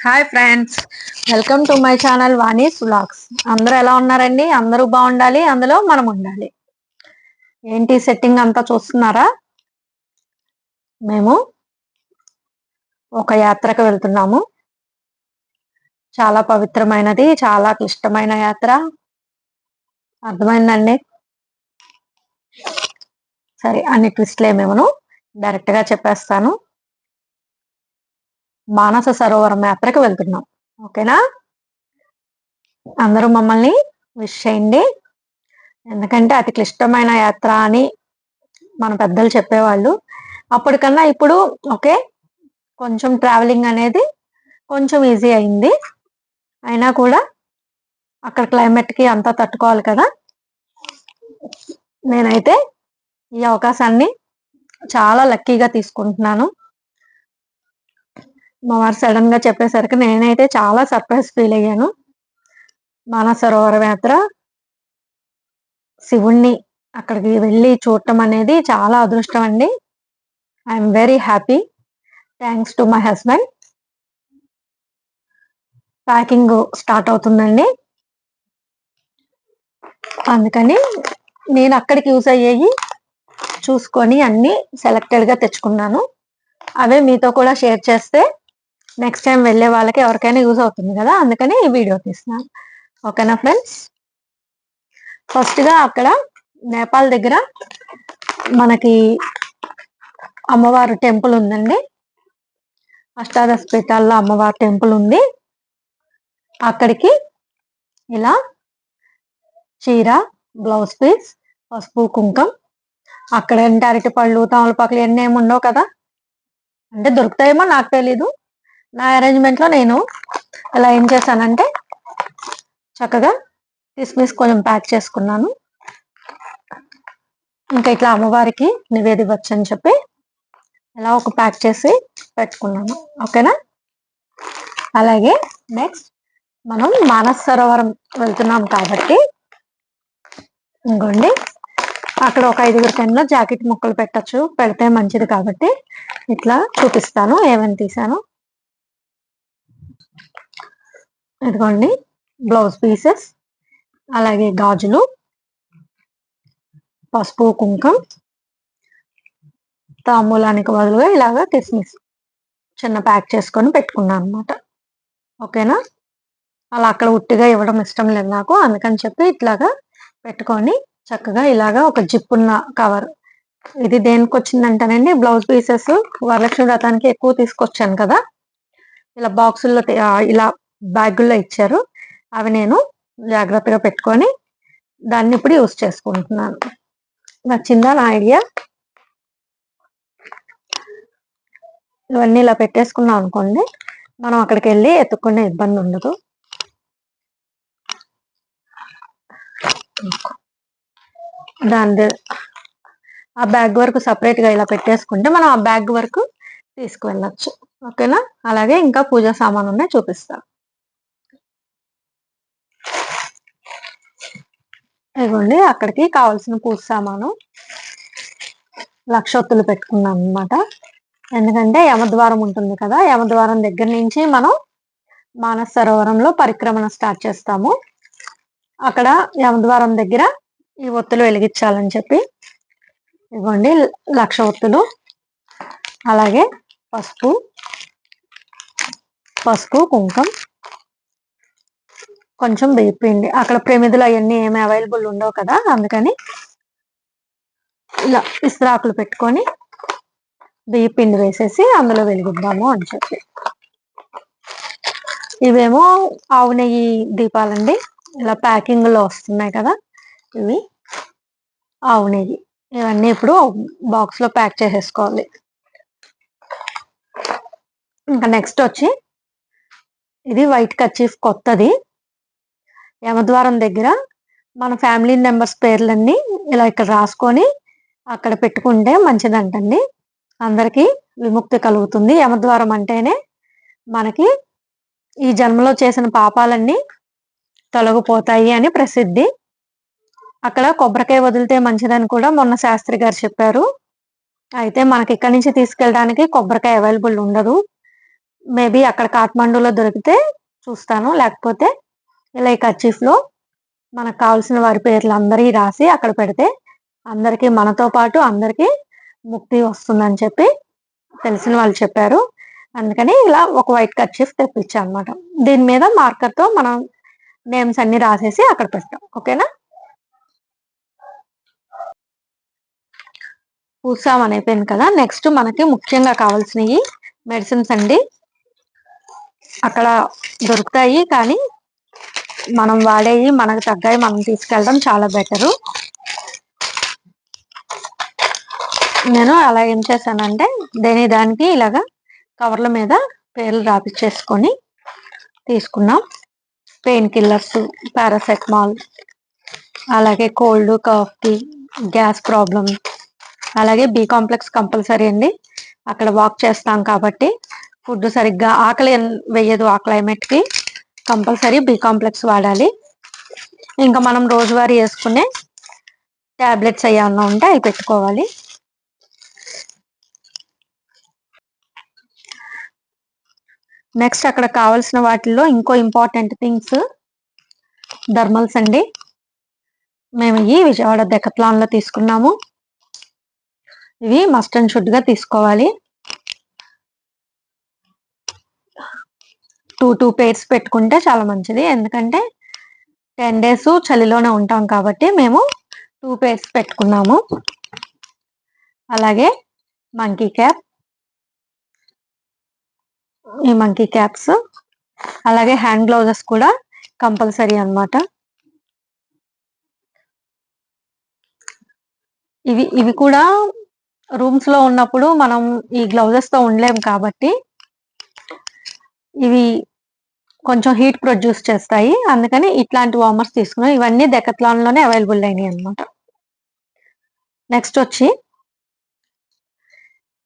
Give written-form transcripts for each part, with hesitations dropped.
Hi friends, welcome to my channel Vani's vlogs. అందరూ ఎలా ఉన్నారండి? అందరూ బాగుండాలి, అందులో మనం ఉండాలి. ఏంటి సెట్టింగ్ అంతా చూస్తున్నారా? మేము ఒక యాత్రకు వెళ్తున్నాము. చాలా పవిత్రమైనది, చాలా క్లిష్టమైన యాత్ర. అర్థమైందండి? సరే, అన్ని ట్విస్ట్లు ఏమేమో డైరెక్ట్ గా చెప్పేస్తాను. మానస సరోవరం యాత్రకు వెళ్తున్నాం. ఓకేనా? అందరూ మమ్మల్ని విష్ చేయండి. ఎందుకంటే అతి క్లిష్టమైన యాత్ర అని మన పెద్దలు చెప్పేవాళ్ళు. అప్పటికన్నా ఇప్పుడు ఓకే, కొంచెం ట్రావెలింగ్ అనేది కొంచెం ఈజీ అయింది. అయినా కూడా అక్కడ క్లైమేట్కి అంతా తట్టుకోవాలి కదా. నేనైతే ఈ అవకాశాన్ని చాలా లక్కీగా తీసుకుంటున్నాను. మా వారు సడన్ గా చెప్పేసరికి నేనైతే చాలా సర్ప్రైజ్ ఫీల్ అయ్యాను. మానస సరోవరం యాత్ర, శివుణ్ణి అక్కడికి వెళ్ళి చూడటం అనేది చాలా అదృష్టం అండి. I'm very happy. Thanks to my husband. Packing start అవుతుందండి. అందుకని నేను అక్కడికి యూజ్ అయ్యేవి చూసుకొని అన్ని సెలెక్టెడ్ గా తెచ్చుకున్నాను. అవే మీతో కూడా షేర్ చేస్తే నెక్స్ట్ టైం వెళ్ళే వాళ్ళకి ఎవరికైనా యూజ్ అవుతుంది కదా, అందుకని ఈ వీడియో తీస్తున్నాను. ఓకేనా ఫ్రెండ్స్? ఫస్ట్ గా అక్కడ నేపాల్ దగ్గర మనకి అమ్మవారు టెంపుల్ ఉందండి. అష్టాదశ పీఠాల్లో అమ్మవారి టెంపుల్ ఉంది. అక్కడికి ఇలా చీర, బ్లౌజ్ పీస్, పసుపు, కుంకం, అక్కడ ఏంటి అరటిపళ్ళు, తమలపాకులు ఇవన్నీ ఏమి ఉండవు కదా. అంటే దొరుకుతాయేమో నాకు తెలీదు. నా అరేంజ్మెంట్ లో నేను ఇలా ఏం చేశానంటే చక్కగా కిస్మిస్ కొంచెం ప్యాక్ చేసుకున్నాను. ఇంకా ఇట్లా అమ్మవారికి నివేదివచ్చు అని చెప్పి ఇలా ఒక ప్యాక్ చేసి పెట్టుకున్నాను. ఓకేనా? అలాగే నెక్స్ట్ మనం మానస సరోవరం వెళ్తున్నాం కాబట్టి ఇంకోండి అక్కడ ఒక 5 పెన్నుల జాకెట్ ముక్కలు పెట్టచ్చు, పెడితే మంచిది కాబట్టి ఇట్లా చూపిస్తాను ఏమని తీసాను. ఇదిగోండి బ్లౌజ్ పీసెస్, అలాగే గాజులు, పసుపు, కుంకం, తాంబూలానికి బదులుగా ఇలాగా కిస్మిస్ చిన్న ప్యాక్ చేసుకొని పెట్టుకున్నాను అనమాట. ఓకేనా? అలా అక్కడ ఉట్టిగా ఇవ్వడం ఇష్టం లేదు నాకు, అందుకని చెప్పి ఇట్లాగా పెట్టుకొని చక్కగా ఇలాగా ఒక జిప్ ఉన్న కవర్. ఇది దేనికి వచ్చిందంటేనండి, బ్లౌజ్ పీసెస్ వరలక్ష్మి వ్రతానికి ఎక్కువ తీసుకొచ్చాను కదా, ఇలా బాక్సుల్లో ఇలా బ్యాగుల్లో ఇచ్చారు. అవి నేను జాగ్రత్తగా పెట్టుకొని దాన్ని ఇప్పుడు యూస్ చేసుకుంటున్నాను. నచ్చిందా నా ఐడియా? ఇవన్నీ ఇలా పెట్టేసుకున్నాం అనుకోండి, మనం అక్కడికి వెళ్ళి ఎత్తుక్కునే ఇబ్బంది ఉండదు. దాని ఆ బ్యాగ్ వరకు సపరేట్ గా ఇలా పెట్టేసుకుంటే మనం ఆ బ్యాగ్ వరకు తీసుకువెళ్ళచ్చు. ఓకేనా? అలాగే ఇంకా పూజా సామాను ఉన్నాయి, చూపిస్తాను. ఇదిగోండి అక్కడికి కావాల్సిన పూజ సామాను. లక్షొత్తులు పెట్టుకున్నాం అనమాట. ఎందుకంటే యమద్వారం ఉంటుంది కదా, యమద్వారం దగ్గర నుంచి మనం మానస సరోవరంలో పరిక్రమణ స్టార్ట్ చేస్తాము. అక్కడ యమద్వారం దగ్గర ఈ ఒత్తులు వెలిగించాలని చెప్పి ఇవ్వండి 1,00,000 ఒత్తులు. అలాగే పసుపు, కుంకం, కొంచెం బియ్యపిండి. అక్కడ ప్రమిదలు అవన్నీ ఏమి అవైలబుల్ ఉండవు కదా, అందుకని ఇలా ఇస్త్రాకులు పెట్టుకొని బియ్యపిండి వేసేసి అందులో వెలిగిద్దాము అని చెప్పి. ఇవేమో ఆవు నెయ్యి దీపాలండి, ఇలా ప్యాకింగ్ లో వస్తున్నాయి కదా, ఇవి ఆవు నెయ్యి. ఇవన్నీ ఇప్పుడు బాక్స్ లో ప్యాక్ చేసేసుకోవాలి. ఇంకా నెక్స్ట్ వచ్చి ఇది వైట్ కర్చీఫ్ కొత్తది. యమద్వారం దగ్గర మన ఫ్యామిలీ మెంబర్స్ పేర్లన్నీ ఇలా ఇక్కడ రాసుకొని అక్కడ పెట్టుకుంటే మంచిదంటండి. అందరికీ విముక్తి కలుగుతుంది. యమద్వారం అంటేనే మనకి ఈ జన్మలో చేసిన పాపాలన్నీ తొలగిపోతాయి అని ప్రసిద్ధి. అక్కడ కొబ్బరికాయ వదిలితే మంచిదని కూడా మొన్న శాస్త్రి గారు చెప్పారు. అయితే మనకి ఇక్కడ నుంచి తీసుకెళ్ళడానికి కొబ్బరికాయ అవైలబుల్ ఉండదు. మేబీ అక్కడ కాఠ్మండూలో దొరికితే చూస్తాను, లేకపోతే ఇలా ఈ కర్చీఫ్లో మనకు కావాల్సిన వారి పేర్లు అందరికీ రాసి అక్కడ పెడితే అందరికీ మనతో పాటు అందరికీ ముక్తి వస్తుందని చెప్పి తెలిసిన వాళ్ళు చెప్పారు. అందుకని ఇలా ఒక వైట్ కర్చీఫ్ తెప్పించా అనమాట. దీని మీద మార్కర్తో మనం నేమ్స్ అన్ని రాసేసి అక్కడ పెట్టాం. ఓకేనా, పూసామని అయిపోయింది కదా. నెక్స్ట్ మనకి ముఖ్యంగా కావాల్సినవి మెడిసిన్స్ అండి. అక్కడ దొరుకుతాయి, కానీ మనం వాడేవి మనకు తగ్గాయి మనం తీసుకెళ్ళడం చాలా బెటరు. నేను అలా ఏం చేశానంటే దానికి ఇలాగా కవర్ల మీద పేర్లు రాపిచ్చేసుకొని తీసుకున్నాం. పెయిన్ కిల్లర్స్, పారాసెటమాల్, అలాగే కోల్డ్ కాఫ్కి, గ్యాస్ ప్రాబ్లం, అలాగే బి కాంప్లెక్స్ కంపల్సరీ అండి. అక్కడ వాక్ చేస్తాం కాబట్టి ఫుడ్ సరిగ్గా ఆకలి వేయదు. ఆ క్లైమేట్కి కంపల్సరీ బి కాంప్లెక్స్ వాడాలి. ఇంకా మనం రోజువారీ వేసుకునే ట్యాబ్లెట్స్ ఏమన్నా ఉంటే అవి పెట్టుకోవాలి. నెక్స్ట్ అక్కడ కావాల్సిన వాటిల్లో ఇంకో ఇంపార్టెంట్ థింగ్స్ థర్మల్స్ అండి. మేము ఈ విజయవాడ డెకత్లాన్లో తీసుకున్నాము. ఇవి మస్ట్ అండ్ షుడ్గా తీసుకోవాలి. 2 pairs పెట్టుకుంటే చాలా మంచిది, ఎందుకంటే 10 days చలిలోనే ఉంటాం కాబట్టి మేము 2 pairs పెట్టుకున్నాము. అలాగే మంకీ క్యాప్, ఈ మంకీ క్యాప్స్, అలాగే హ్యాండ్ గ్లౌజెస్ కూడా కంపల్సరీ అన్నమాట. ఇవి కూడా రూమ్స్ లో ఉన్నప్పుడు మనం ఈ గ్లౌజెస్ తో ఉండలేం కాబట్టి ఇవి కొంచెం హీట్ ప్రొడ్యూస్ చేస్తాయి. అందుకని ఇట్లాంటి వార్మర్స్ తీసుకున్నాం. ఇవన్నీ డెకత్లాన్ లోనే అవైలబుల్ అయినాయి అనమాట. నెక్స్ట్ వచ్చి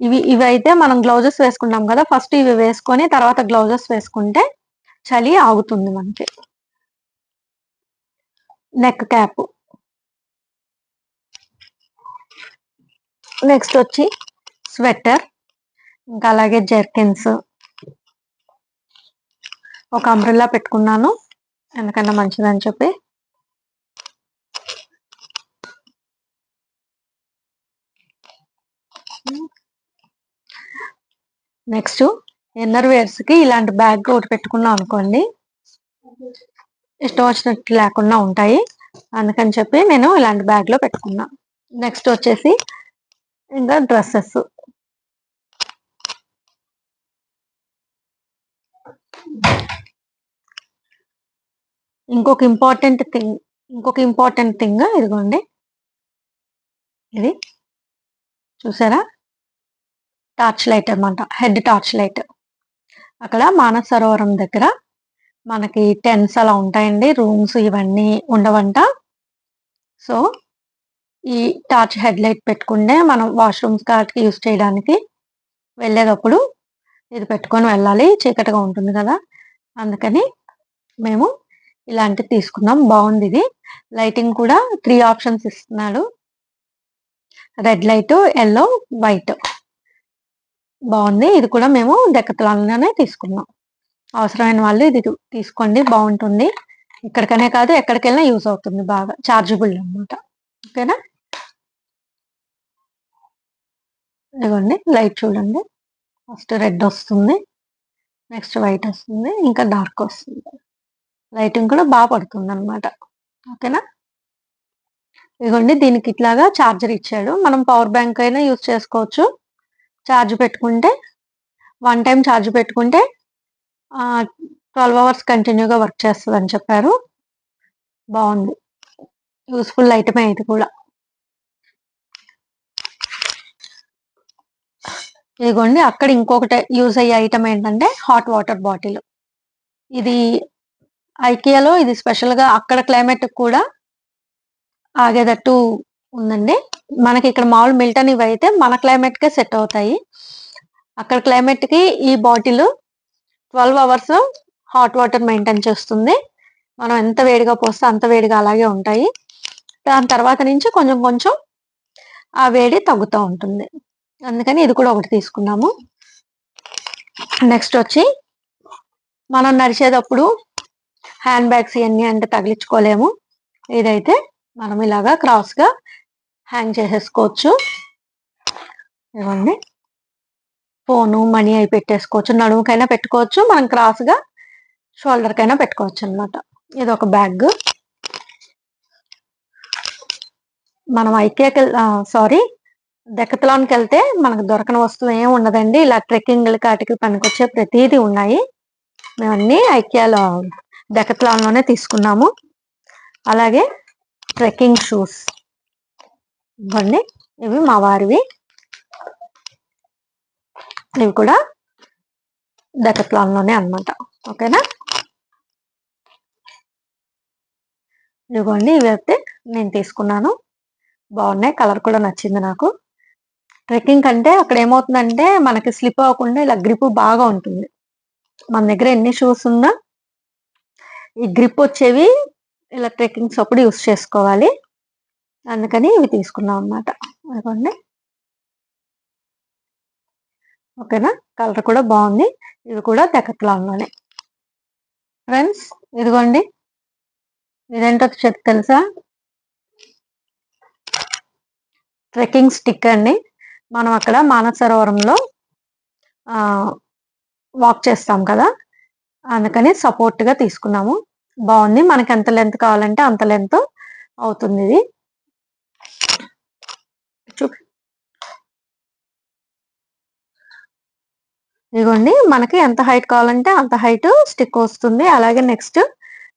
ఇవి అయితే మనం గ్లౌజెస్ వేసుకుంటాం కదా, ఫస్ట్ ఇవి వేసుకొని తర్వాత గ్లౌజెస్ వేసుకుంటే చలి ఆగుతుంది మనకి. నెక్ క్యాప్, నెక్స్ట్ వచ్చి స్వెటర్, ఇంకా అలాగే జర్కిన్స్, ఒక అంబ్రెల్లా పెట్టుకున్నాను ఎందుకన్నా మంచిదని చెప్పి. నెక్స్ట్ ఇన్నర్ వేర్స్ కి ఇలాంటి బ్యాగ్ ఒకటి పెట్టుకున్నాం అనుకోండి, ఇష్టం వచ్చినట్టు లేకుండా ఉంటాయి. అందుకని చెప్పి నేను ఇలాంటి బ్యాగ్ లో పెట్టుకున్నా. నెక్స్ట్ వచ్చేసి ఇంకా డ్రెస్సెస్, ఇంకొక ఇంపార్టెంట్ థింగ్ ఇదిగోండి, ఇది చూసారా, టార్చ్ లైట్ అన్నమాట, హెడ్ టార్చ్ లైట్. అక్కడ మానస సరోవరం దగ్గర మనకి టెంట్స్ అలా ఉంటాయండి, రూమ్స్ ఇవన్నీ ఉండవంట. సో ఈ టార్చ్ హెడ్ లైట్ పెట్టుకుంటే మనం వాష్రూమ్స్ కాటికి యూజ్ చేయడానికి వెళ్ళేటప్పుడు ఇది పెట్టుకొని వెళ్ళాలి, చీకటిగా ఉంటుంది కదా. అందుకని మేము ఇలాంటివి తీసుకున్నాం. బాగుంది ఇది. లైటింగ్ కూడా 3 ఆప్షన్స్ ఇస్తున్నాడు, రెడ్ లైట్, ఎల్లో, వైట్. బాగుంది. ఇది కూడా మేము డెకత్లాన్లోనే తీసుకున్నాం. అవసరమైన వాళ్ళు ఇది తీసుకోండి, బాగుంటుంది. ఇక్కడికనే కాదు ఎక్కడికి వెళ్ళినా యూజ్ అవుతుంది, బాగా చార్జబుల్ అనమాట. ఓకేనా, ఇదిగోండి లైట్ చూడండి, ఫస్ట్ రెడ్ వస్తుంది, నెక్స్ట్ వైట్ వస్తుంది, ఇంకా డార్క్ వస్తుంది. లైటింగ్ కూడా బాగా పడుతుంది అనమాట. ఓకేనా, ఇదిగోండి దీనికి ఇట్లాగా చార్జర్ ఇచ్చాడు. మనం పవర్ బ్యాంక్ అయినా యూజ్ చేసుకోవచ్చు. ఛార్జ్ పెట్టుకుంటే 1 time ఛార్జ్ పెట్టుకుంటే 12 hours కంటిన్యూగా వర్క్ చేస్తుంది అని చెప్పారు. బాగుంది, యూస్ఫుల్ ఐటమే ఇది కూడా. ఇదిగోండి అక్కడ ఇంకొకటి యూజ్ అయ్యే ఐటమ్ ఏంటంటే హాట్ వాటర్ బాటిల్. ఇది ఐకియాలో ఇది స్పెషల్ గా అక్కడ క్లైమేట్ కూడా ఆగేటట్టు ఉందండి. మనకి ఇక్కడ మామూలు మిల్టన్ ఇవి అయితే మన క్లైమేట్ కే సెట్ అవుతాయి. అక్కడ క్లైమేట్ కి ఈ bottle 12 hours hot water maintain చేస్తుంది. మనం ఎంత వేడిగా పోస్తే అంత వేడిగా అలాగే ఉంటాయి. దాని తర్వాత నుంచి కొంచెం కొంచెం ఆ వేడి తగ్గుతూ ఉంటుంది. అందుకని ఇది కూడా ఒకటి తీసుకున్నాము. నెక్స్ట్ వచ్చి మనం నడిచేటప్పుడు హ్యాండ్ బ్యాగ్స్ ఇవన్నీ అంటే తగిలించుకోలేము. ఇదైతే మనం ఇలాగా క్రాస్గా హ్యాంగ్ చేసేసుకోవచ్చు. ఇవ్వండి, ఫోను మనీ అవి పెట్టేసుకోవచ్చు, నడుముకైనా పెట్టుకోవచ్చు, మనం క్రాస్గా షోల్డర్కైనా పెట్టుకోవచ్చు అనమాట. ఇది ఒక బ్యాగ్. మనం ఐకియాకి డెకత్లాన్కి వెళ్తే మనకు దొరకని వస్తువు ఏమి ఉండదండి. ఇలా ట్రెక్కింగ్ కాటికి పనికొచ్చే ప్రతిదీ ఉన్నాయి. మేమన్నీ ఐకియాలో డెకత్లాన్లోనే తీసుకున్నాము. అలాగే ట్రెక్కింగ్ షూస్ ఇవ్వండి, ఇవి మా వారివి. ఇవి కూడా డెకత్లాన్లోనే అన్నమాట. ఓకేనా, ఇదిగోండి, ఇవి అయితే నేను తీసుకున్నాను. బాగున్నాయి, కలర్ కూడా నచ్చింది నాకు. ట్రెక్కింగ్ కంటే అక్కడ ఏమవుతుందంటే మనకి స్లిప్ అవ్వకుండా ఇలా గ్రిప్ బాగా ఉంటుంది. మన దగ్గర ఎన్ని షూస్ ఉన్నా ఈ గ్రిప్ వచ్చేవి ఇలా ట్రెక్కింగ్స్ అప్పుడు యూస్ చేసుకోవాలి. అందుకని ఇవి తీసుకున్నాం అన్నమాట. అదిగోండి, ఓకేనా, కలర్ కూడా బాగుంది. ఇవి కూడా డెకత్లాన్లోనే. ఫ్రెండ్స్, ఇదిగోండి, ఇదేంటో తెలుసా? ట్రెక్కింగ్ స్టిక్ అండి. మనం అక్కడ మానసరోవరంలో వాక్ చేస్తాం కదా, అందుకని సపోర్ట్గా తీసుకున్నాము. బాగుంది, మనకి ఎంత లెంత్ కావాలంటే అంత లెంత్ అవుతుంది. ఇది ఇదిగోండి, మనకి ఎంత హైట్ కావాలంటే అంత హైట్ స్టిక్ వస్తుంది. అలాగే నెక్స్ట్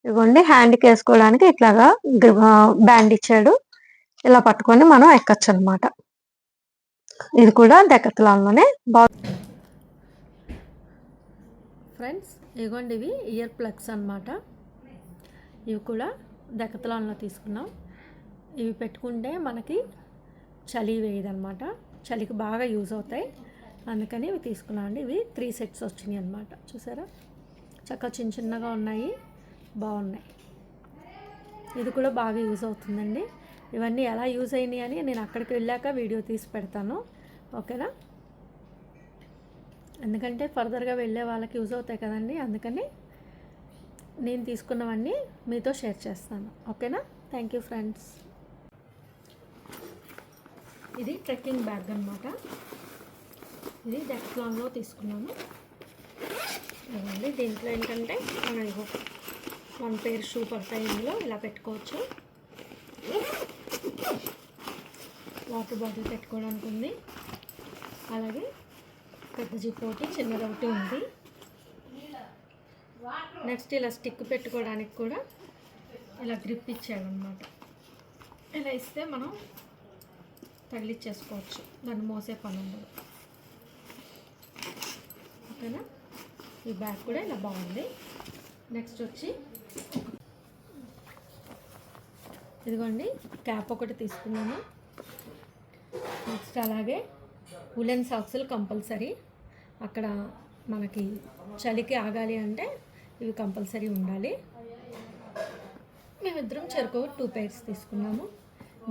ఇదిగోండి, హ్యాండ్కి వేసుకోవడానికి ఇట్లాగా బ్యాండ్ ఇచ్చాడు. ఇలా పట్టుకొని మనం ఎక్కచ్చు అనమాట. ఇది కూడా డెకత్లాన్లోనే బాగుంది. ఫ్రెండ్స్, ఇదిగోండి, ఇవి ఇయర్ ప్లగ్స్ అనమాట. ఇవి కూడా డెకత్లాన్లో తీసుకున్నాం. ఇవి పెట్టుకుంటే మనకి చలి వేయదనమాట, చలికి బాగా యూజ్ అవుతాయి. అందుకని ఇవి తీసుకున్నాం అండి. ఇవి 3 సెట్స్ వచ్చినాయి అనమాట. చూసారా, చక్కగా చిన్న చిన్నగా ఉన్నాయి, బాగున్నాయి. ఇది కూడా బాగా యూజ్ అవుతుందండి. ఇవన్నీ ఎలా యూజ్ అయినాయి అని నేను అక్కడికి వెళ్ళాక వీడియో తీసి పెడతాను. ఓకేనా, ఎందుకంటే ఫర్దర్గా వెళ్ళే వాళ్ళకి యూజ్ అవుతాయి కదండి. అందుకని నేను తీసుకున్నవన్నీ మీతో షేర్ చేస్తాను. ఓకేనా, థ్యాంక్ యూ ఫ్రెండ్స్. ఇది ట్రెక్కింగ్ బ్యాగ్ అనమాట. ఇది డెకత్లాన్లో తీసుకున్నాను. దీంట్లో ఏంటంటే మనం 1 పేర్ షూ పడతాయి. ఇందులో ఇలా పెట్టుకోవచ్చు. వాటర్ బాటిల్ పెట్టుకోవడానికి ఉంది. అలాగే పెద్ద జిప్ ఒకటి, చిన్నది ఒకటి ఉంది. నెక్స్ట్ ఇలా స్టిక్ పెట్టుకోవడానికి కూడా ఇలా గ్రిప్ ఇచ్చాడనమాట. ఇలా ఇస్తే మనం తగిలిచ్చేసుకోవచ్చు, దాన్ని మోసే పని ఉండదు. ఓకేనా, ఈ బ్యాగ్ కూడా ఇలా బాగుంది. నెక్స్ట్ వచ్చి ఇదిగోండి, క్యాప్ ఒకటి తీసుకున్నాను. నెక్స్ట్ అలాగే ఉలెన్ సాక్స్లు కంపల్సరీ. అక్కడ మనకి చలికి ఆగాలి అంటే ఇవి కంపల్సరీ ఉండాలి. మేమిద్దరం చెరుకు 2 పేర్స్ తీసుకున్నాము.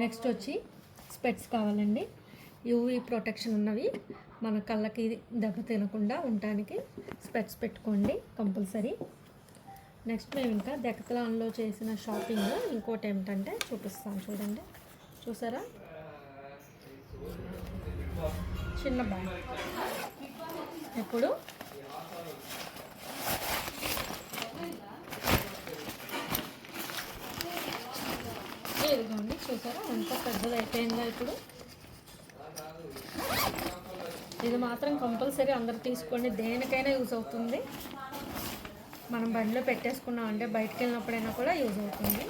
నెక్స్ట్ వచ్చి స్పెట్స్ కావాలండి. యూవీ ప్రొటెక్షన్ ఉన్నవి, మన కళ్ళకి దెబ్బ తినకుండా ఉండటానికి స్పెట్స్ పెట్టుకోండి కంపల్సరీ. నెక్స్ట్ మేము ఇంకా డెకత్లాన్లో చేసిన షాపింగ్ ఇంకోటి ఏమిటంటే చూపిస్తాను, చూడండి. చూసారా, చిన్న బ్యాగ్. ఇప్పుడు ఇదిగోండి, చూసారా ఎంత పెద్దది అయిపోయిందో. ఇప్పుడు ఇది మాత్రం కంపల్సరీ అందరు తీసుకోండి, దేనికైనా యూజ్ అవుతుంది. మనం బండిలో పెట్టేసుకున్నాం అంటే బయటకు వెళ్ళినప్పుడైనా కూడా యూజ్ అవుతుంది.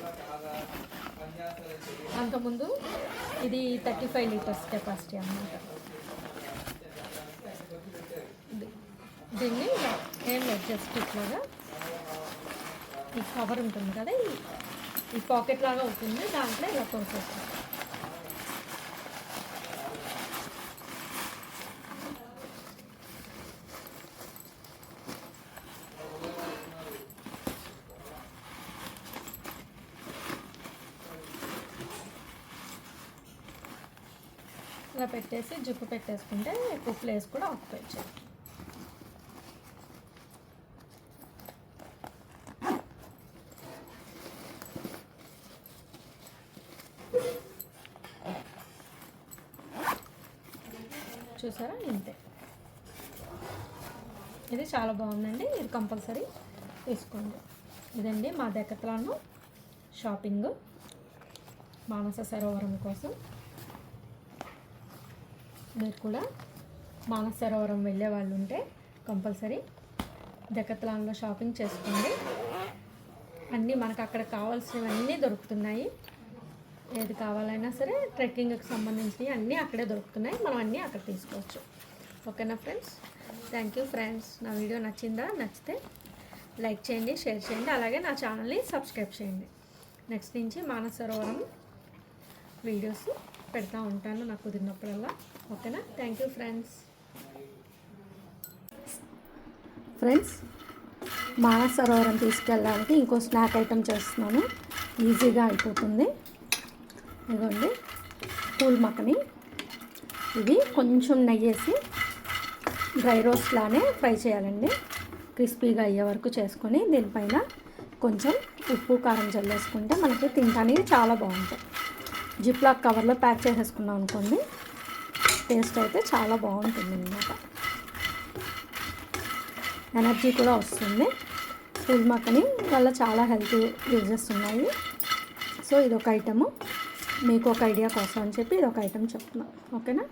అంతకుముందు ఇది 35 లీటర్స్ కెపాసిటీ అన్నమాట. దీన్ని ఏం లేదు, జస్ట్ ఇట్లాగా ఈ కవర్ ఉంటుంది కదా, ఈ పాకెట్ లాగా అవుతుంది, దాంట్లో ఇలా తోసేస్తాం. ఇలా పెట్టేసి జిప్పు పెట్టేసుకుంటే ఎక్కువ ప్లేస్ కూడా ఆక్యుపై చేయాలి. చూసారా, ఇంతే. ఇది చాలా బాగుందండి, ఇది కంపల్సరీ తీసుకోండి. ఇదండి మా డెకత్లాన్ షాపింగ్ మానస సరోవరం కోసం. మీరు కూడా మానస సరోవరం వెళ్ళే వాళ్ళు ఉంటే కంపల్సరీ డెకత్లాన్లో షాపింగ్ చేసుకోండి. అన్నీ మనకు అక్కడ కావాల్సినవన్నీ దొరుకుతున్నాయి. ఏది కావాలైనా సరే ట్రెక్కింగ్కి సంబంధించినవి అన్నీ అక్కడే దొరుకుతున్నాయి. మనం అన్నీ అక్కడ తీసుకోవచ్చు. ఓకేనా ఫ్రెండ్స్? Thank you friends. నా వీడియో నచ్చిందా? నచ్చితే లైక్ చేయండి, షేర్ చేయండి, అలాగే నా ఛానల్ని సబ్స్క్రైబ్ చేయండి. నెక్స్ట్ నుంచి మానస సరోవరం వీడియోస్ పెడతా ఉంటాను నాకు కుదిరినప్పుడల్లా. ఓకేనా? Thank you friends. Manasa Sarovaram తీసుకెళ్ళడానికి ఇంకో స్నాక్ ఐటెం చేస్తున్నాను, ఈజీగా అయిపోతుంది. ఇదిగోండి పూల్ మక్కని. ఇవి కొంచెం నెయ్యేసి డ్రై రోస్ట్ లానే ఫ్రై చేయాలండి. క్రిస్పీగా అయ్యే వరకు చేసుకొని దీనిపైన కొంచెం ఉప్పు కారం చల్లేసుకుంటే మనకి తినడానికి చాలా బాగుంటాయి. జిప్లాక్ కవర్లో ప్యాక్ చేసేసుకున్నాం అనుకోండి, టేస్ట్ అయితే చాలా బాగుంటుంది అన్నమాట. ఎనర్జీ కూడా వస్తుంది. పూల్ మక్కని వల్ల చాలా హెల్త్ యూజెస్ ఉన్నాయి. సో ఇదొక ఐటము, మీకు ఒక ఐడియా కోసం అని చెప్పి ఇదొక ఐటమ్ చెప్తున్నాను. ఓకేనా?